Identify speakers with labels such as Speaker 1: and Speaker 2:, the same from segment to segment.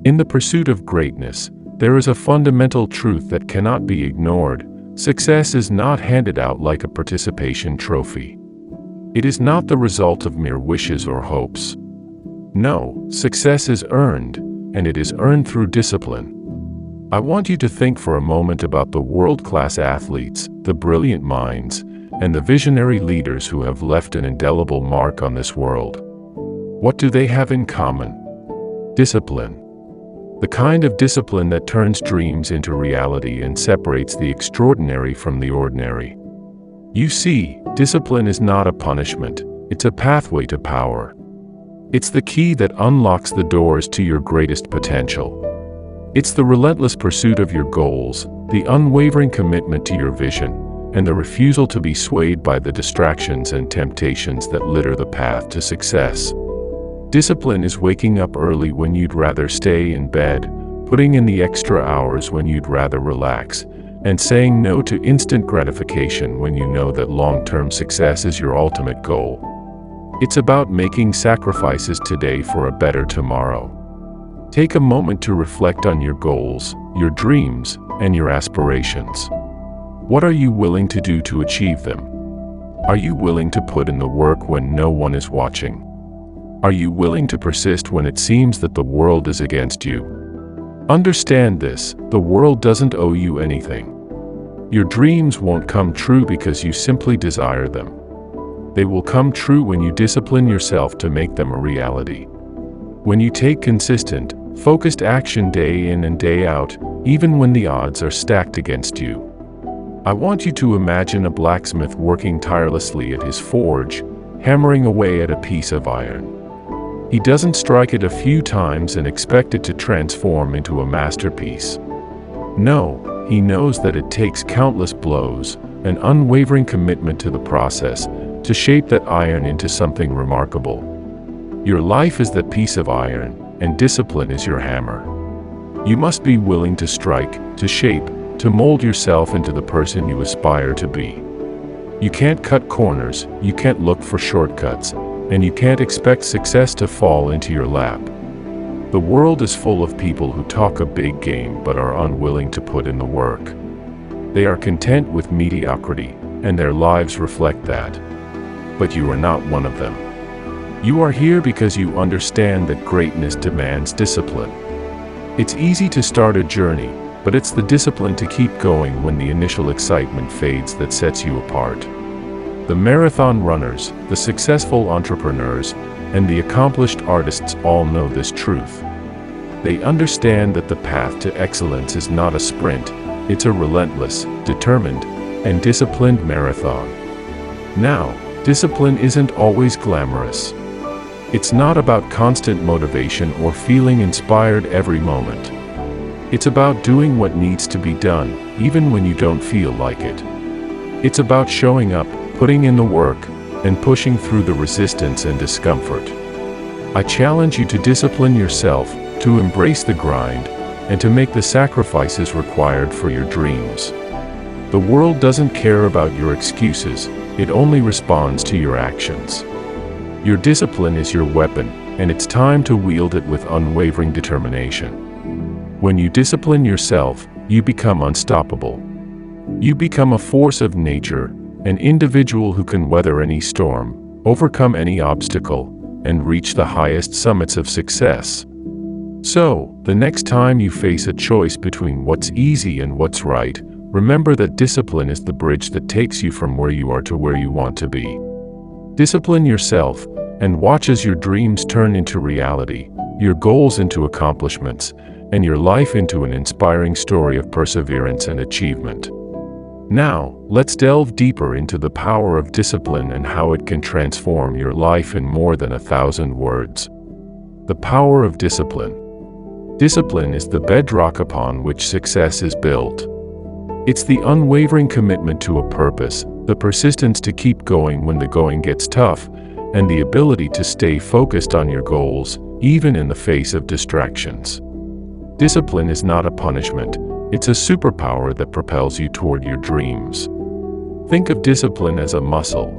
Speaker 1: In the pursuit of greatness, there is a fundamental truth that cannot be ignored. Success is not handed out like a participation trophy. It is not the result of mere wishes or hopes. No, success is earned, and it is earned through discipline. I want you to think for a moment about the world-class athletes, the brilliant minds, and the visionary leaders who have left an indelible mark on this world. What do they have in common? Discipline. The kind of discipline that turns dreams into reality and separates the extraordinary from the ordinary. You see, discipline is not a punishment, it's a pathway to power. It's the key that unlocks the doors to your greatest potential. It's the relentless pursuit of your goals, the unwavering commitment to your vision, and the refusal to be swayed by the distractions and temptations that litter the path to success. Discipline is waking up early when you'd rather stay in bed, putting in the extra hours when you'd rather relax, and saying no to instant gratification when you know that long-term success is your ultimate goal. It's about making sacrifices today for a better tomorrow. Take a moment to reflect on your goals, your dreams, and your aspirations. What are you willing to do to achieve them? Are you willing to put in the work when no one is watching? Are you willing to persist when it seems that the world is against you? Understand this, the world doesn't owe you anything. Your dreams won't come true because you simply desire them. They will come true when you discipline yourself to make them a reality. When you take consistent, focused action day in and day out, even when the odds are stacked against you. I want you to imagine a blacksmith working tirelessly at his forge, hammering away at a piece of iron. He doesn't strike it a few times and expect it to transform into a masterpiece. No, he knows that it takes countless blows, an unwavering commitment to the process, to shape that iron into something remarkable. Your life is that piece of iron, and discipline is your hammer. You must be willing to strike, to shape, to mold yourself into the person you aspire to be. You can't cut corners, you can't look for shortcuts, and you can't expect success to fall into your lap. The world is full of people who talk a big game but are unwilling to put in the work. They are content with mediocrity, and their lives reflect that. But you are not one of them. You are here because you understand that greatness demands discipline. It's easy to start a journey, but it's the discipline to keep going when the initial excitement fades that sets you apart. The marathon runners, the successful entrepreneurs, and the accomplished artists all know this truth. They understand that the path to excellence is not a sprint, it's a relentless, determined, and disciplined marathon. Now, discipline isn't always glamorous. It's not about constant motivation or feeling inspired every moment. It's about doing what needs to be done, even when you don't feel like it. It's about showing up, putting in the work, and pushing through the resistance and discomfort. I challenge you to discipline yourself, to embrace the grind, and to make the sacrifices required for your dreams. The world doesn't care about your excuses, it only responds to your actions. Your discipline is your weapon, and it's time to wield it with unwavering determination. When you discipline yourself, you become unstoppable. You become a force of nature, an individual who can weather any storm, overcome any obstacle, and reach the highest summits of success. So, the next time you face a choice between what's easy and what's right, remember that discipline is the bridge that takes you from where you are to where you want to be. Discipline yourself, and watch as your dreams turn into reality, your goals into accomplishments, and your life into an inspiring story of perseverance and achievement. Now, let's delve deeper into the power of discipline and how it can transform your life in more than 1,000 words. The power of discipline. Discipline is the bedrock upon which success is built. It's the unwavering commitment to a purpose, the persistence to keep going when the going gets tough, and the ability to stay focused on your goals, even in the face of distractions. Discipline is not a punishment, it's a superpower that propels you toward your dreams. Think of discipline as a muscle.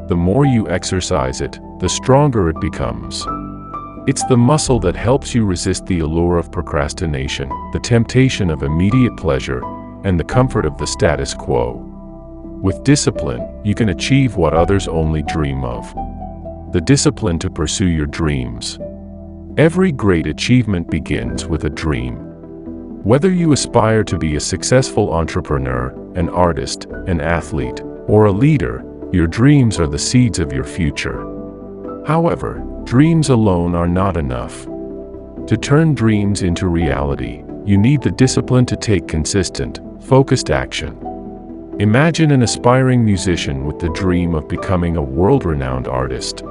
Speaker 1: The more you exercise it, the stronger it becomes. It's the muscle that helps you resist the allure of procrastination, the temptation of immediate pleasure, and the comfort of the status quo. With discipline, you can achieve what others only dream of. The discipline to pursue your dreams. Every great achievement begins with a dream. Whether you aspire to be a successful entrepreneur, an artist, an athlete, or a leader, your dreams are the seeds of your future. However, dreams alone are not enough. To turn dreams into reality, you need the discipline to take consistent, focused action. Imagine an aspiring musician with the dream of becoming a world-renowned artist.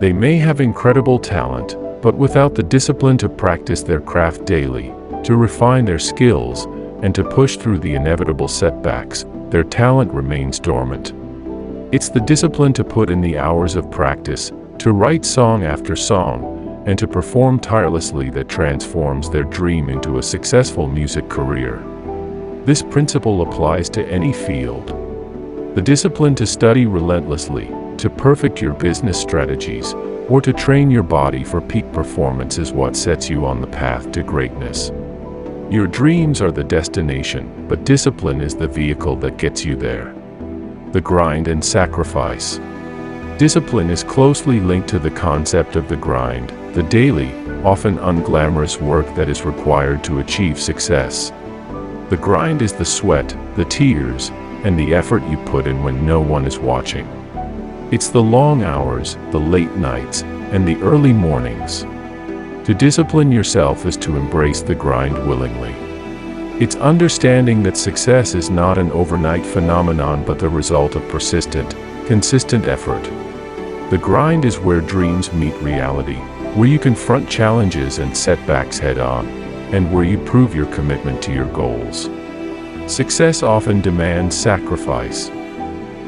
Speaker 1: They may have incredible talent, but without the discipline to practice their craft daily, to refine their skills, and to push through the inevitable setbacks, their talent remains dormant. It's the discipline to put in the hours of practice, to write song after song, and to perform tirelessly that transforms their dream into a successful music career. This principle applies to any field. The discipline to study relentlessly, to perfect your business strategies, or to train your body for peak performance is what sets you on the path to greatness. Your dreams are the destination, but discipline is the vehicle that gets you there. The grind and sacrifice. Discipline is closely linked to the concept of the grind, the daily, often unglamorous work that is required to achieve success. The grind is the sweat, the tears, and the effort you put in when no one is watching. It's the long hours, the late nights, and the early mornings. To discipline yourself is to embrace the grind willingly. It's understanding that success is not an overnight phenomenon but the result of persistent, consistent effort. The grind is where dreams meet reality, where you confront challenges and setbacks head-on, and where you prove your commitment to your goals. Success often demands sacrifice.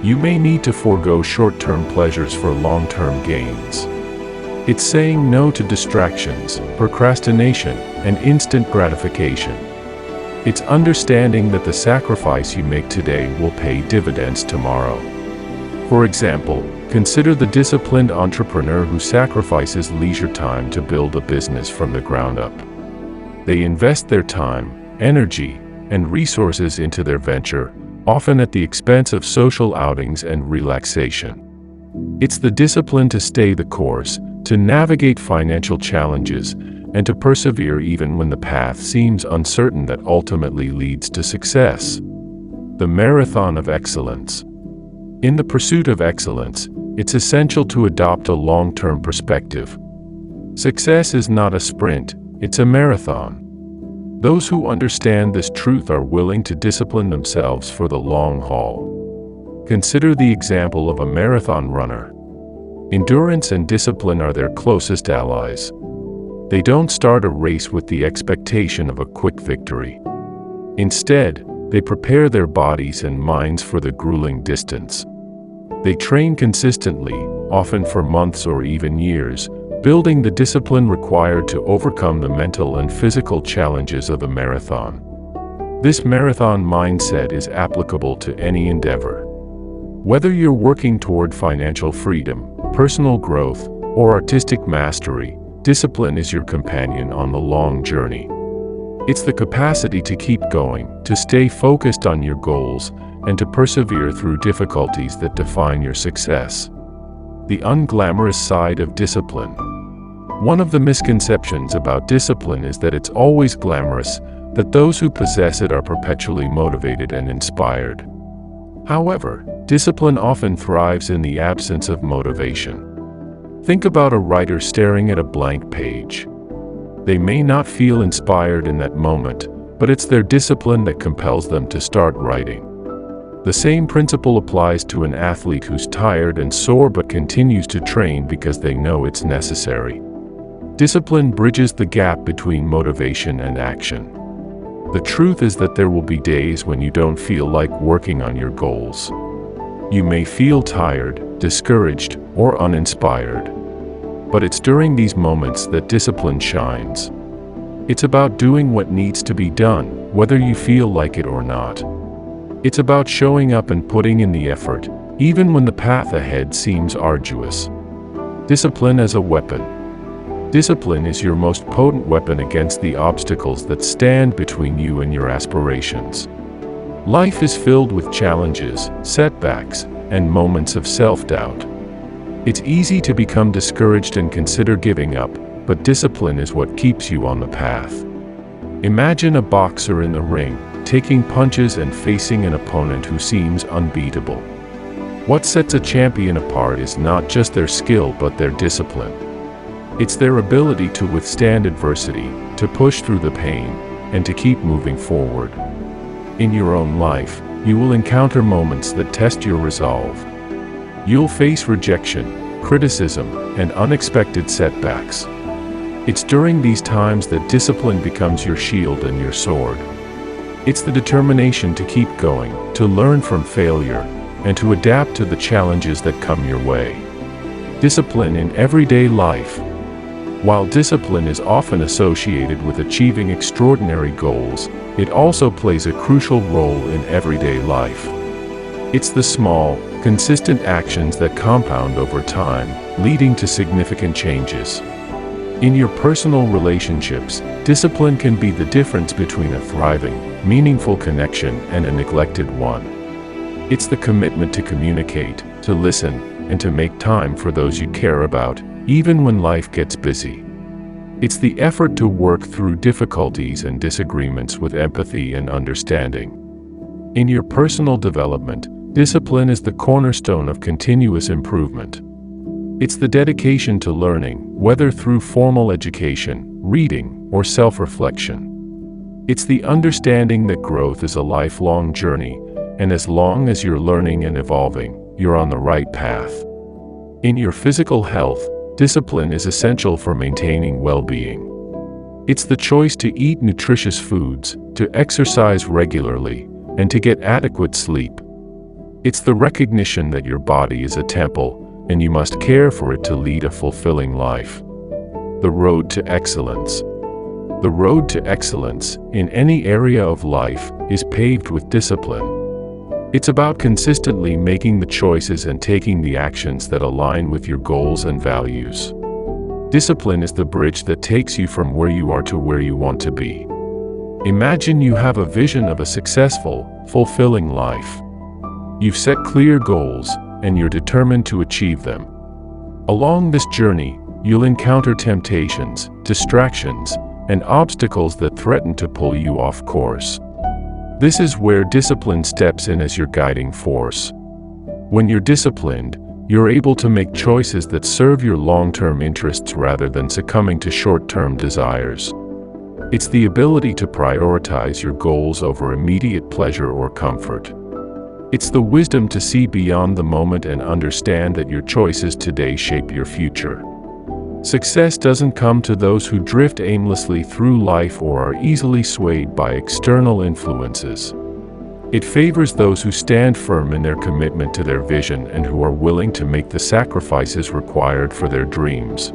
Speaker 1: You may need to forego short-term pleasures for long-term gains. It's saying no to distractions, procrastination, and instant gratification. It's understanding that the sacrifice you make today will pay dividends tomorrow. For example, consider the disciplined entrepreneur who sacrifices leisure time to build a business from the ground up. They invest their time, energy, and resources into their venture, often at the expense of social outings and relaxation. It's the discipline to stay the course, to navigate financial challenges, and to persevere even when the path seems uncertain that ultimately leads to success. The marathon of excellence. In the pursuit of excellence, it's essential to adopt a long-term perspective. Success is not a sprint, it's a marathon. Those who understand this truth are willing to discipline themselves for the long haul. Consider the example of a marathon runner. Endurance and discipline are their closest allies. They don't start a race with the expectation of a quick victory. Instead, they prepare their bodies and minds for the grueling distance. They train consistently, often for months or even years, building the discipline required to overcome the mental and physical challenges of a marathon. This marathon mindset is applicable to any endeavor. Whether you're working toward financial freedom, personal growth, or artistic mastery, discipline is your companion on the long journey. It's the capacity to keep going, to stay focused on your goals, and to persevere through difficulties that define your success. The unglamorous side of discipline. One of the misconceptions about discipline is that it's always glamorous, that those who possess it are perpetually motivated and inspired. However, discipline often thrives in the absence of motivation. Think about a writer staring at a blank page. They may not feel inspired in that moment, but it's their discipline that compels them to start writing. The same principle applies to an athlete who's tired and sore but continues to train because they know it's necessary. Discipline bridges the gap between motivation and action. The truth is that there will be days when you don't feel like working on your goals. You may feel tired, discouraged, or uninspired. But it's during these moments that discipline shines. It's about doing what needs to be done, whether you feel like it or not. It's about showing up and putting in the effort, even when the path ahead seems arduous. Discipline as a weapon. Discipline is your most potent weapon against the obstacles that stand between you and your aspirations. Life is filled with challenges, setbacks, and moments of self-doubt. It's easy to become discouraged and consider giving up, but discipline is what keeps you on the path. Imagine a boxer in the ring, taking punches and facing an opponent who seems unbeatable. What sets a champion apart is not just their skill but their discipline. It's their ability to withstand adversity, to push through the pain, and to keep moving forward. In your own life, you will encounter moments that test your resolve. You'll face rejection, criticism, and unexpected setbacks. It's during these times that discipline becomes your shield and your sword. It's the determination to keep going, to learn from failure, and to adapt to the challenges that come your way. Discipline in everyday life. While discipline is often associated with achieving extraordinary goals, it also plays a crucial role in everyday life. It's the small, consistent actions that compound over time, leading to significant changes. In your personal relationships, discipline can be the difference between a thriving, meaningful connection and a neglected one. It's the commitment to communicate, to listen, and to make time for those you care about, even when life gets busy. It's the effort to work through difficulties and disagreements with empathy and understanding. In your personal development, discipline is the cornerstone of continuous improvement. It's the dedication to learning, whether through formal education, reading, or self-reflection. It's the understanding that growth is a lifelong journey, and as long as you're learning and evolving, you're on the right path. In your physical health, discipline is essential for maintaining well-being. It's the choice to eat nutritious foods, to exercise regularly, and to get adequate sleep. It's the recognition that your body is a temple, and you must care for it to lead a fulfilling life. The road to excellence. The road to excellence, in any area of life, is paved with discipline. It's about consistently making the choices and taking the actions that align with your goals and values. Discipline is the bridge that takes you from where you are to where you want to be. Imagine you have a vision of a successful, fulfilling life. You've set clear goals, and you're determined to achieve them. Along this journey, you'll encounter temptations, distractions, and obstacles that threaten to pull you off course. This is where discipline steps in as your guiding force. When you're disciplined, you're able to make choices that serve your long-term interests rather than succumbing to short-term desires. It's the ability to prioritize your goals over immediate pleasure or comfort. It's the wisdom to see beyond the moment and understand that your choices today shape your future. Success doesn't come to those who drift aimlessly through life or are easily swayed by external influences. It favors those who stand firm in their commitment to their vision and who are willing to make the sacrifices required for their dreams.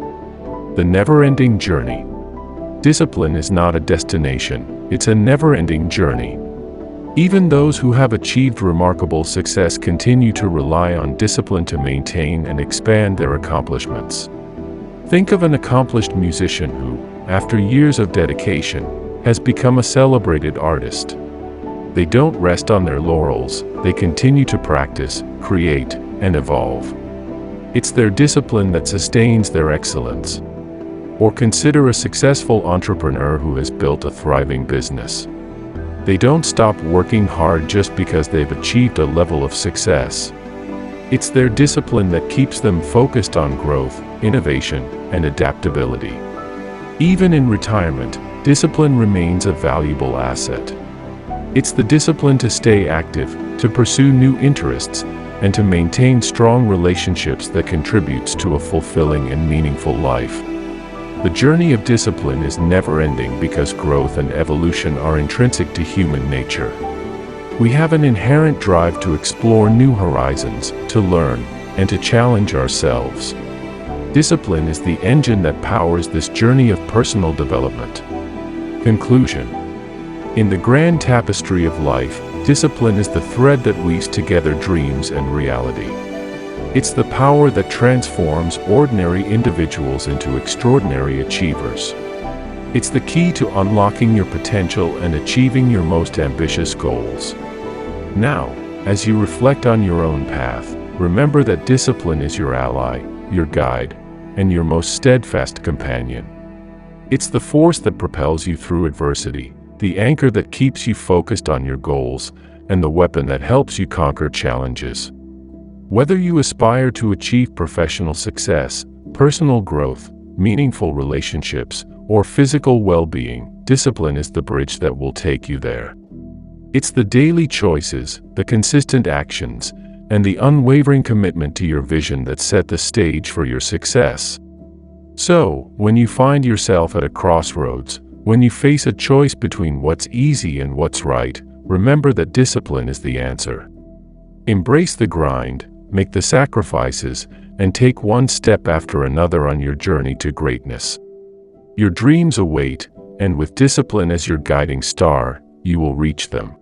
Speaker 1: The never-ending journey. Discipline is not a destination, it's a never-ending journey. Even those who have achieved remarkable success continue to rely on discipline to maintain and expand their accomplishments. Think of an accomplished musician who, after years of dedication, has become a celebrated artist. They don't rest on their laurels, they continue to practice, create, and evolve. It's their discipline that sustains their excellence. Or consider a successful entrepreneur who has built a thriving business. They don't stop working hard just because they've achieved a level of success. It's their discipline that keeps them focused on growth, innovation, and adaptability. Even in retirement, discipline remains a valuable asset. It's the discipline to stay active, to pursue new interests, and to maintain strong relationships that contributes to a fulfilling and meaningful life. The journey of discipline is never-ending because growth and evolution are intrinsic to human nature. We have an inherent drive to explore new horizons, to learn, and to challenge ourselves. Discipline is the engine that powers this journey of personal development. Conclusion. In the grand tapestry of life, discipline is the thread that weaves together dreams and reality. It's the power that transforms ordinary individuals into extraordinary achievers. It's the key to unlocking your potential and achieving your most ambitious goals. Now, as you reflect on your own path, remember that discipline is your ally, your guide, and your most steadfast companion. It's the force that propels you through adversity, the anchor that keeps you focused on your goals, and the weapon that helps you conquer challenges. Whether you aspire to achieve professional success, personal growth, meaningful relationships, or physical well-being, discipline is the bridge that will take you there. It's the daily choices, the consistent actions, and the unwavering commitment to your vision that set the stage for your success. So, when you find yourself at a crossroads, when you face a choice between what's easy and what's right, remember that discipline is the answer. Embrace the grind, make the sacrifices, and take one step after another on your journey to greatness. Your dreams await, and with discipline as your guiding star, you will reach them.